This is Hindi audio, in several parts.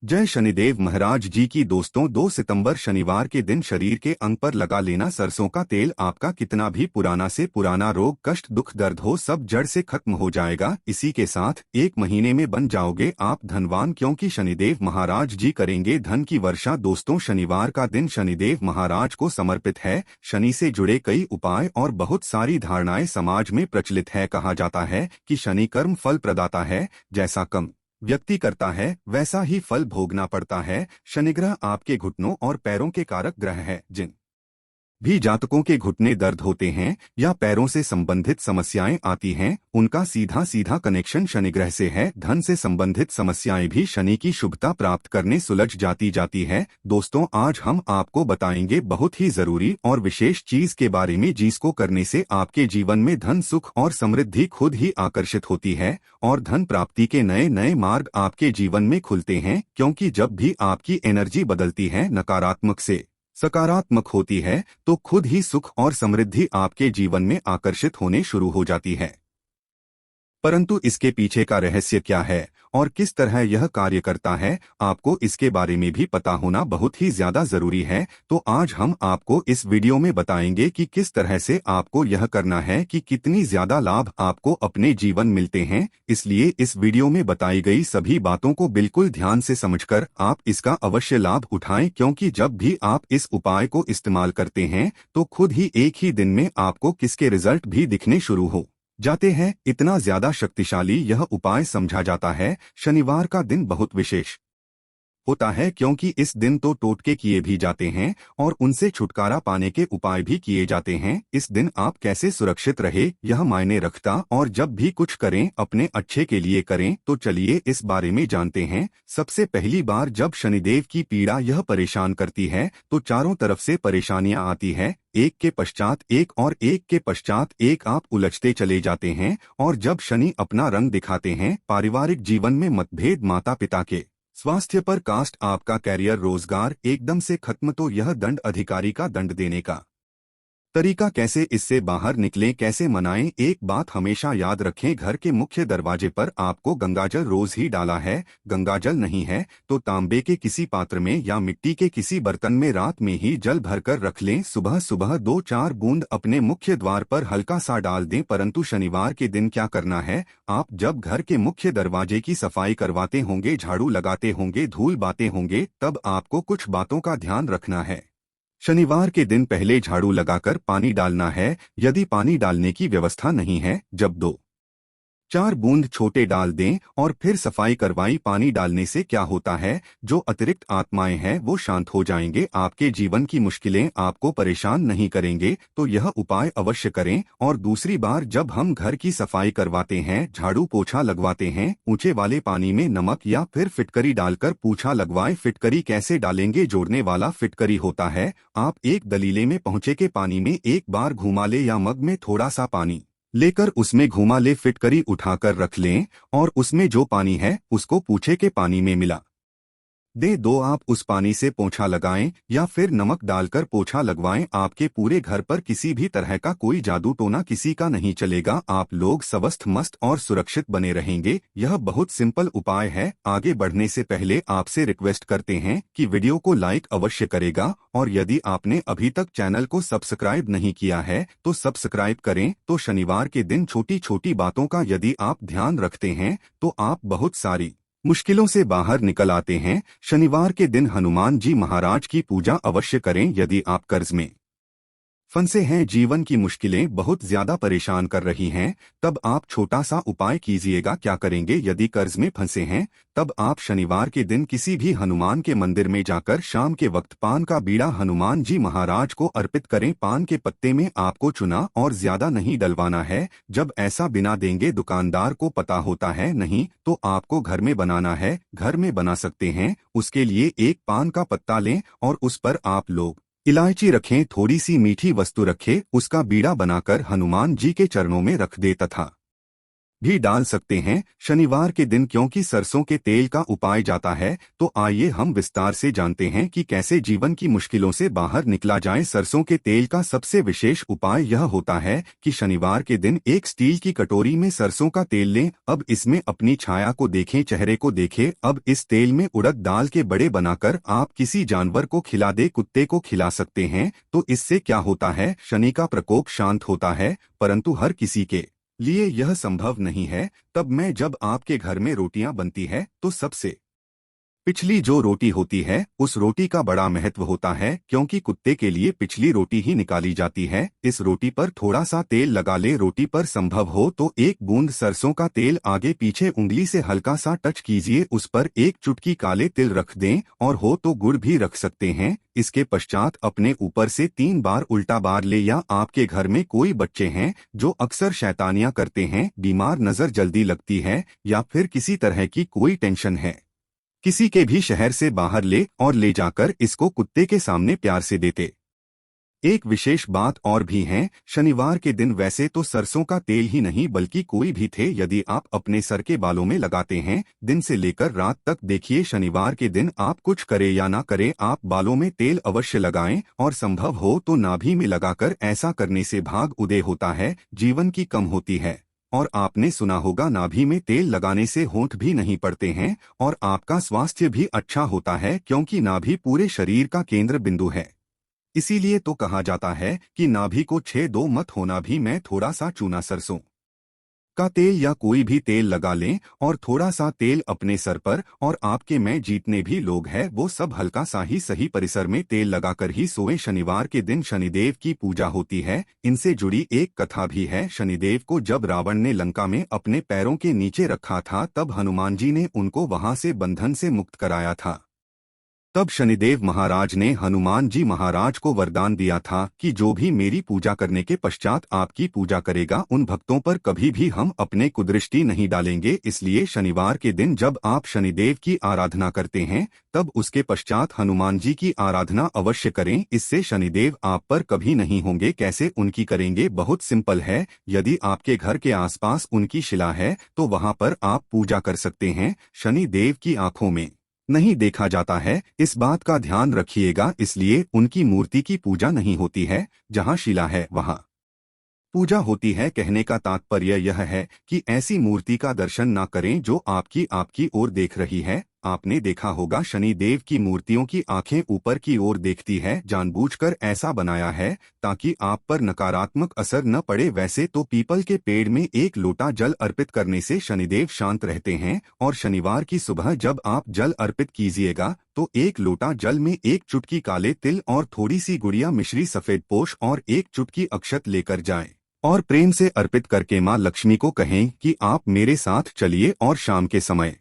जय शनिदेव महाराज जी की। दोस्तों, 2 सितंबर शनिवार के दिन शरीर के अंग पर लगा लेना सरसों का तेल आपका कितना भी पुराना से पुराना रोग, कष्ट, दुख, दर्द हो, सब जड़ से खत्म हो जाएगा। इसी के साथ 1 महीने में बन जाओगे आप धनवान, क्योंकि शनिदेव महाराज जी करेंगे धन की वर्षा। दोस्तों, शनिवार का दिन शनिदेव महाराज को समर्पित है। शनि से जुड़े कई उपाय और बहुत सारी धारणाएं समाज में प्रचलित है। कहा जाता है कि शनि कर्म फल प्रदाता है, जैसा कम व्यक्ति करता है वैसा ही फल भोगना पड़ता है। शनिग्रह आपके घुटनों और पैरों के कारक ग्रह है। जिन भी जातकों के घुटने दर्द होते हैं या पैरों से संबंधित समस्याएं आती हैं, उनका सीधा सीधा कनेक्शन शनिग्रह से है। धन से संबंधित समस्याएं भी शनि की शुभता प्राप्त करने सुलझ जाती है। दोस्तों, आज हम आपको बताएंगे बहुत ही जरूरी और विशेष चीज के बारे में, जिसको करने से आपके जीवन में धन, सुख और समृद्धि खुद ही आकर्षित होती है और धन प्राप्ति के नए नए मार्ग आपके जीवन में खुलते हैं। क्योंकि जब भी आपकी एनर्जी बदलती है, नकारात्मक से सकारात्मक होती है, तो खुद ही सुख और समृद्धि आपके जीवन में आकर्षित होने शुरू हो जाती है। परंतु इसके पीछे का रहस्य क्या है और किस तरह यह कार्य करता है, आपको इसके बारे में भी पता होना बहुत ही ज्यादा जरूरी है। तो आज हम आपको इस वीडियो में बताएंगे कि किस तरह से आपको यह करना है, कि कितनी ज्यादा लाभ आपको अपने जीवन मिलते हैं। इसलिए इस वीडियो में बताई गई सभी बातों को बिल्कुल ध्यान से समझकर आप इसका अवश्य लाभ उठाएं, क्योंकि जब भी आप इस उपाय को इस्तेमाल करते हैं तो खुद ही एक ही दिन में आपको किसके रिजल्ट भी दिखने शुरू हो जाते हैं। इतना ज्यादा शक्तिशाली यह उपाय समझा जाता है। शनिवार का दिन बहुत विशेष होता है, क्योंकि इस दिन तो टोटके किए भी जाते हैं और उनसे छुटकारा पाने के उपाय भी किए जाते हैं। इस दिन आप कैसे सुरक्षित रहे यह मायने रखता, और जब भी कुछ करें अपने अच्छे के लिए करें। तो चलिए इस बारे में जानते हैं। सबसे पहली बार जब शनिदेव की पीड़ा यह परेशान करती है तो चारों तरफ से परेशानियां आती है, एक के पश्चात एक और एक के पश्चात एक, आप उलझते चले जाते हैं। और जब शनि अपना रंग दिखाते हैं, पारिवारिक जीवन में मतभेद, माता पिता के स्वास्थ्य पर, कास्ट, आपका कैरियर, रोजगार एकदम से खत्म। तो यह दंड अधिकारी का दंड देने का तरीका कैसे, इससे बाहर निकलें, कैसे मनाएं। एक बात हमेशा याद रखें, घर के मुख्य दरवाजे पर आपको गंगाजल रोज ही डाला है। गंगाजल नहीं है तो तांबे के किसी पात्र में या मिट्टी के किसी बर्तन में रात में ही जल भरकर रख लें। सुबह सुबह 2-4 बूंद अपने मुख्य द्वार पर हल्का सा डाल दें। परंतु शनिवार के दिन क्या करना है, आप जब घर के मुख्य दरवाजे की सफाई करवाते होंगे, झाड़ू लगाते होंगे, धूल बाते होंगे, तब आपको कुछ बातों का ध्यान रखना है। शनिवार के दिन पहले झाड़ू लगाकर पानी डालना है। यदि पानी डालने की व्यवस्था नहीं है, जब 2-4 बूंद छोटे डाल दें और फिर सफाई करवाई। पानी डालने से क्या होता है, जो अतिरिक्त आत्माएं हैं वो शांत हो जाएंगे, आपके जीवन की मुश्किलें आपको परेशान नहीं करेंगे। तो यह उपाय अवश्य करें। और दूसरी बार जब हम घर की सफाई करवाते हैं, झाड़ू पोछा लगवाते हैं, ऊंचे वाले पानी में नमक या फिर फिटकरी डालकर पोछा लगवाएं। फिटकरी कैसे डालेंगे, जोड़ने वाला फिटकरी होता है। आप एक दलीले में पहुंचे के पानी में एक बार घुमा ले या मग में थोड़ा सा पानी लेकर उसमें घुमा ले, फिटकरी उठाकर रख लें और उसमें जो पानी है उसको पूछे के पानी में मिला दे दो। आप उस पानी से पोंछा लगाएं या फिर नमक डालकर पोंछा लगवाएं। आपके पूरे घर पर किसी भी तरह का कोई जादू टोना किसी का नहीं चलेगा। आप लोग स्वस्थ, मस्त और सुरक्षित बने रहेंगे। यह बहुत सिंपल उपाय है। आगे बढ़ने से पहले आपसे रिक्वेस्ट करते हैं कि वीडियो को लाइक अवश्य करेगा, और यदि आपने अभी तक चैनल को सब्सक्राइब नहीं किया है तो सब्सक्राइब करें। तो शनिवार के दिन छोटी छोटी बातों का यदि आप ध्यान रखते हैं तो आप बहुत सारी मुश्किलों से बाहर निकल आते हैं। शनिवार के दिन हनुमान जी महाराज की पूजा अवश्य करें। यदि आप कर्ज में फंसे हैं, जीवन की मुश्किलें बहुत ज्यादा परेशान कर रही हैं, तब आप छोटा सा उपाय कीजिएगा। क्या करेंगे, यदि कर्ज में फंसे हैं तब आप शनिवार के दिन किसी भी हनुमान के मंदिर में जाकर शाम के वक्त पान का बीड़ा हनुमान जी महाराज को अर्पित करें। पान के पत्ते में आपको चुना और ज्यादा नहीं डलवाना है। जब ऐसा बिना देंगे दुकानदार को पता होता है नहीं, तो आपको घर में बनाना है। घर में बना सकते हैं, उसके लिए एक पान का पत्ता लें और उस पर आप लोग इलायची रखें, थोड़ी सी मीठी वस्तु रखें, उसका बीड़ा बनाकर हनुमान जी के चरणों में रख दे तथा भी डाल सकते हैं शनिवार के दिन, क्योंकि सरसों के तेल का उपाय जाता है। तो आइए हम विस्तार से जानते हैं कि कैसे जीवन की मुश्किलों से बाहर निकला जाए। सरसों के तेल का सबसे विशेष उपाय यह होता है कि शनिवार के दिन एक स्टील की कटोरी में सरसों का तेल लें। अब इसमें अपनी छाया को देखें, चेहरे को देखें। अब इस तेल में उड़द दाल के बड़े बनाकर आप किसी जानवर को खिला दे, कुत्ते को खिला सकते हैं। तो इससे क्या होता है, शनि का प्रकोप शांत होता है। परंतु हर किसी के लिए यह संभव नहीं है। तब मैं जब आपके घर में रोटियां बनती है तो सबसे पिछली जो रोटी होती है उस रोटी का बड़ा महत्व होता है, क्योंकि कुत्ते के लिए पिछली रोटी ही निकाली जाती है। इस रोटी पर थोड़ा सा तेल लगा ले। रोटी पर संभव हो तो एक बूंद सरसों का तेल आगे पीछे उंगली से हल्का सा टच कीजिए, उस पर एक चुटकी काले तिल रख दें और हो तो गुड़ भी रख सकते हैं। इसके पश्चात अपने ऊपर से 3 बार उल्टा बार ले। या आपके घर में कोई बच्चे हैं जो अक्सर शैतानियां करते हैं, बीमार नजर जल्दी लगती है, या फिर किसी तरह की कोई टेंशन है, किसी के भी शहर से बाहर ले और ले जाकर इसको कुत्ते के सामने प्यार से देते। एक विशेष बात और भी है, शनिवार के दिन वैसे तो सरसों का तेल ही नहीं बल्कि कोई भी थे यदि आप अपने सर के बालों में लगाते हैं दिन से लेकर रात तक, देखिए शनिवार के दिन आप कुछ करें या ना करें, आप बालों में तेल अवश्य लगाएं और संभव हो तो नाभि में लगाकर। ऐसा करने से भाग उदय होता है, जीवन की कम होती है। और आपने सुना होगा नाभि में तेल लगाने से होंठ भी नहीं पड़ते हैं और आपका स्वास्थ्य भी अच्छा होता है, क्योंकि नाभि पूरे शरीर का केंद्र बिंदु है। इसीलिए तो कहा जाता है कि नाभि को छेद दो मत होना भी। मैं थोड़ा सा चूना सरसों का तेल या कोई भी तेल लगा लें और थोड़ा सा तेल अपने सर पर, और आपके में जितने भी लोग हैं वो सब हल्का सा ही सही परिसर में तेल लगाकर ही सोएं। शनिवार के दिन शनिदेव की पूजा होती है। इनसे जुड़ी एक कथा भी है। शनिदेव को जब रावण ने लंका में अपने पैरों के नीचे रखा था तब हनुमान जी ने उनको वहां से बंधन से मुक्त कराया था। तब शनिदेव महाराज ने हनुमान जी महाराज को वरदान दिया था कि जो भी मेरी पूजा करने के पश्चात आपकी पूजा करेगा उन भक्तों पर कभी भी हम अपने कुदृष्टि नहीं डालेंगे। इसलिए शनिवार के दिन जब आप शनिदेव की आराधना करते हैं तब उसके पश्चात हनुमान जी की आराधना अवश्य करें। इससे शनिदेव आप पर कभी नहीं होंगे। कैसे उनकी करेंगे, बहुत सिंपल है। यदि आपके घर के आसपास उनकी शिला है तो वहां पर आप पूजा कर सकते हैं। शनिदेव की आंखों में नहीं देखा जाता है, इस बात का ध्यान रखिएगा। इसलिए उनकी मूर्ति की पूजा नहीं होती है, जहां शिला है वहां पूजा होती है। कहने का तात्पर्य यह है कि ऐसी मूर्ति का दर्शन ना करें जो आपकी ओर देख रही है। आपने देखा होगा शनि देव की मूर्तियों की आंखें ऊपर की ओर देखती है, जानबूझकर ऐसा बनाया है ताकि आप पर नकारात्मक असर न पड़े। वैसे तो पीपल के पेड़ में एक लोटा जल अर्पित करने से शनिदेव शांत रहते हैं, और शनिवार की सुबह जब आप जल अर्पित कीजिएगा तो एक लोटा जल में एक चुटकी काले तिल और थोड़ी सी गुड़िया मिश्री सफेद पोश और एक चुटकी अक्षत लेकर जाएं और प्रेम से अर्पित करके मां लक्ष्मी को कहें कि आप मेरे साथ चलिए और शाम के समय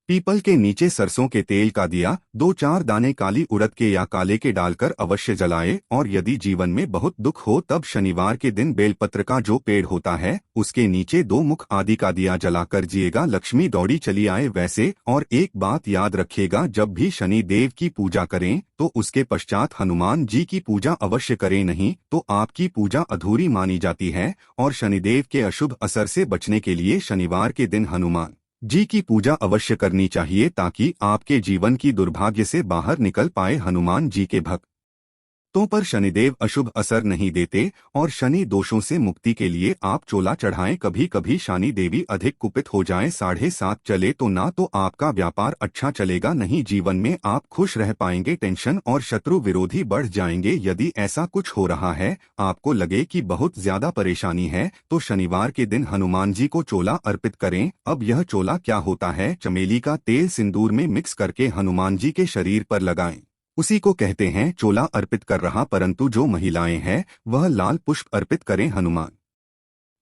पीपल के नीचे सरसों के तेल का दिया 2-4 दाने काली उड़द के या काले के डालकर अवश्य जलाए। और यदि जीवन में बहुत दुख हो तब शनिवार के दिन बेलपत्र का जो पेड़ होता है उसके नीचे 2 मुख आदि का दिया जलाकर जिएगा, लक्ष्मी दौड़ी चली आए। वैसे और एक बात याद रखिएगा, जब भी शनि देव की पूजा करें तो उसके पश्चात हनुमान जी की पूजा अवश्य करें, नहीं तो आपकी पूजा अधूरी मानी जाती है। और शनिदेव के अशुभ असर से बचने के लिए शनिवार के दिन हनुमान जी की पूजा अवश्य करनी चाहिए, ताकि आपके जीवन की दुर्भाग्य से बाहर निकल पाए। हनुमान जी के भक्तों पर शनिदेव अशुभ असर नहीं देते और शनि दोषों से मुक्ति के लिए आप चोला चढ़ाएं। कभी कभी शनि देवी अधिक कुपित हो जाएं, 7:30 चले तो ना तो आपका व्यापार अच्छा चलेगा, नहीं जीवन में आप खुश रह पाएंगे, टेंशन और शत्रु विरोधी बढ़ जाएंगे। यदि ऐसा कुछ हो रहा है, आपको लगे कि बहुत ज्यादा परेशानी है, तो शनिवार के दिन हनुमान जी को चोला अर्पित करें। अब यह चोला क्या होता है, चमेली का तेल सिंदूर में मिक्स करके हनुमान जी के शरीर पर लगाएं, उसी को कहते हैं चोला अर्पित कर रहा। परंतु जो महिलाएं हैं वह लाल पुष्प अर्पित करें, हनुमान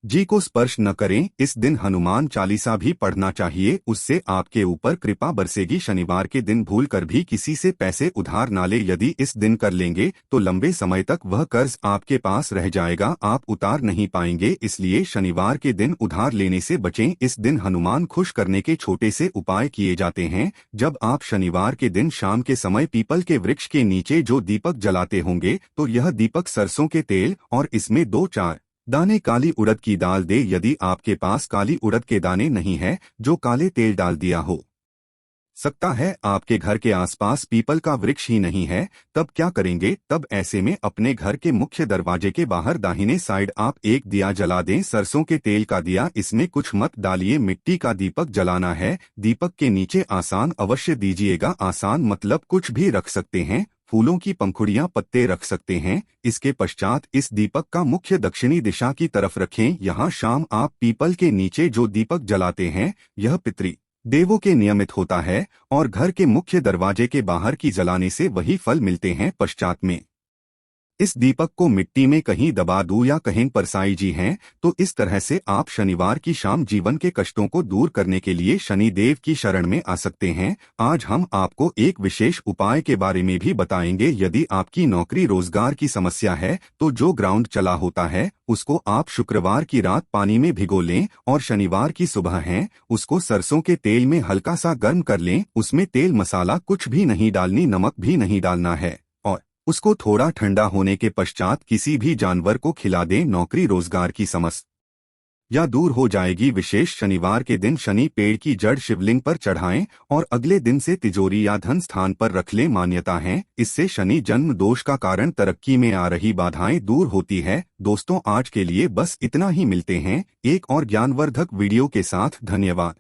जी को स्पर्श न करें। इस दिन हनुमान चालीसा भी पढ़ना चाहिए, उससे आपके ऊपर कृपा बरसेगी। शनिवार के दिन भूल कर भी किसी से पैसे उधार ना ले, यदि इस दिन कर लेंगे तो लंबे समय तक वह कर्ज आपके पास रह जाएगा, आप उतार नहीं पाएंगे। इसलिए शनिवार के दिन उधार लेने से बचें। इस दिन हनुमान खुश करने के छोटे से उपाय किए जाते हैं। जब आप शनिवार के दिन शाम के समय पीपल के वृक्ष के नीचे जो दीपक जलाते होंगे तो यह दीपक सरसों के तेल और इसमें 2-4 दाने काली उड़द की दाल दे। यदि आपके पास काली उड़द के दाने नहीं है, जो काले तेल डाल दिया हो सकता है आपके घर के आसपास पीपल का वृक्ष ही नहीं है, तब क्या करेंगे? तब ऐसे में अपने घर के मुख्य दरवाजे के बाहर दाहिने साइड आप एक दिया जला दें, सरसों के तेल का दिया। इसमें कुछ मत डालिए, मिट्टी का दीपक जलाना है। दीपक के नीचे आसान अवश्य दीजिएगा। आसान मतलब कुछ भी रख सकते हैं, फूलों की पंखुड़ियां, पत्ते रख सकते हैं। इसके पश्चात इस दीपक का मुख्य दक्षिणी दिशा की तरफ रखें। यहाँ शाम आप पीपल के नीचे जो दीपक जलाते हैं, यह पितृ देवों के नियमित होता है और घर के मुख्य दरवाजे के बाहर की जलाने से वही फल मिलते हैं। पश्चात में इस दीपक को मिट्टी में कहीं दबा दूं या कहीं पर साईं जी हैं, तो इस तरह से आप शनिवार की शाम जीवन के कष्टों को दूर करने के लिए शनि देव की शरण में आ सकते हैं। आज हम आपको एक विशेष उपाय के बारे में भी बताएंगे। यदि आपकी नौकरी रोजगार की समस्या है, तो जो ग्राउंड चला होता है उसको आप शुक्रवार की रात पानी में भिगो लें और शनिवार की सुबह है उसको सरसों के तेल में हल्का सा गर्म कर लें। उसमें तेल मसाला कुछ भी नहीं डालनी, नमक भी नहीं डालना है और उसको थोड़ा ठंडा होने के पश्चात किसी भी जानवर को खिला दें। नौकरी रोजगार की समस्या या दूर हो जाएगी। विशेष शनिवार के दिन शनि पेड़ की जड़ शिवलिंग पर चढ़ाएं और अगले दिन से तिजोरी या धन स्थान पर रख लें। मान्यता है इससे शनि जन्म दोष का कारण तरक्की में आ रही बाधाएं दूर होती है। दोस्तों, आज के लिए बस इतना ही। मिलते हैं एक और ज्ञानवर्धक वीडियो के साथ। धन्यवाद।